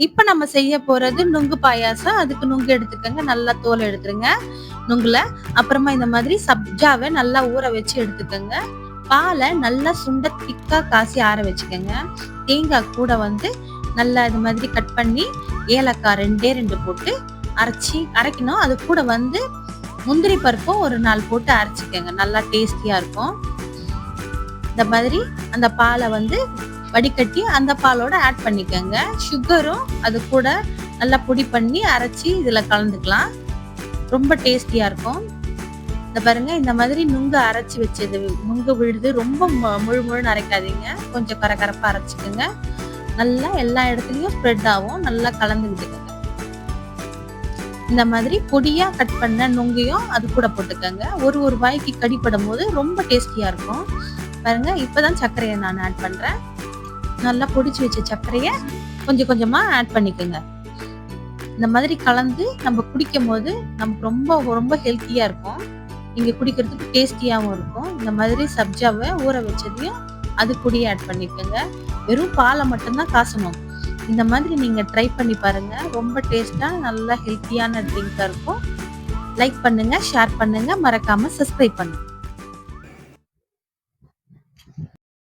இப்ப நம்ம செய்ய போறது நுங்கு பாயாசம். அதுக்கு நுங்கு எடுத்துக்கங்க. நல்லா தோல் எடுத்துருங்க. நுங்குல. அப்புறமா இந்த மாதிரி சப்ஜாவ நல்லா ஊற வச்சு எடுத்துக்கங்க. பால நல்லா சுண்ட திக்கா காய்ச்சி ஆற வச்சுக்கங்க. தேங்காய் கூட வந்து நல்லா இது மாதிரி கட் பண்ணி ஏலக்காய் 2 போட்டு அரைக்கணும். அது கூட வந்து முந்திரி பருப்பும் ஒரு 4 போட்டு அரைச்சிக்கங்க. நல்லா டேஸ்டியா இருக்கும். இந்த மாதிரி அந்த பாலை வந்து வடிகட்டி அந்த பாலோட ஆட் பண்ணிக்கங்க. சுகரும் அது கூட நல்லா பொடி பண்ணி அரைச்சி இதுல கலந்துக்கலாம். ரொம்ப டேஸ்டியா இருக்கும். இந்த பாருங்க இந்த மாதிரி நுங்கு அரைச்சி வச்சது நுங்கு விழுது ரொம்ப முழு முழுன்னு அரைக்காதீங்க. கொஞ்சம் கரகரப்பா அரைச்சிக்கங்க. நல்லா எல்லா இடத்துலயும் ஸ்ப்ரெட் ஆகும். நல்லா கலந்து விட்டுக்கங்க. இந்த மாதிரி பொடியா கட் பண்ண நுங்கையும் அது கூட போட்டுக்கங்க. ஒரு வாய்க்கு கடிப்படும் போது ரொம்ப டேஸ்டியா இருக்கும். பாருங்க இப்பதான் சர்க்கரையை நான் ஆட் பண்றேன். நல்லா பொடிச்சு வச்ச சர்க்கரையை கொஞ்சம் கொஞ்சமா ஆட் பண்ணிக்கோங்க. இந்த மாதிரி கலந்து நம்ம குடிக்கும் போது நமக்கு ரொம்ப ரொம்ப ஹெல்த்தியா இருக்கும். நீங்க குடிக்கிறதுக்கு டேஸ்டியாவும் இருக்கும். இந்த மாதிரி சப்ஜாவை ஊற வச்சதையும் அது கூடயே ஆட் பண்ணிக்கோங்க. வெறும் பாலை மட்டும்தான் காசணும். இந்த மாதிரி நீங்க ட்ரை பண்ணி பாருங்க. ரொம்ப டேஸ்டா நல்லா ஹெல்த்தியான ட்ரிங்கா இருக்கும். லைக் பண்ணுங்க, ஷேர் பண்ணுங்க, மறக்காம சப்ஸ்கிரைப் பண்ணுங்க.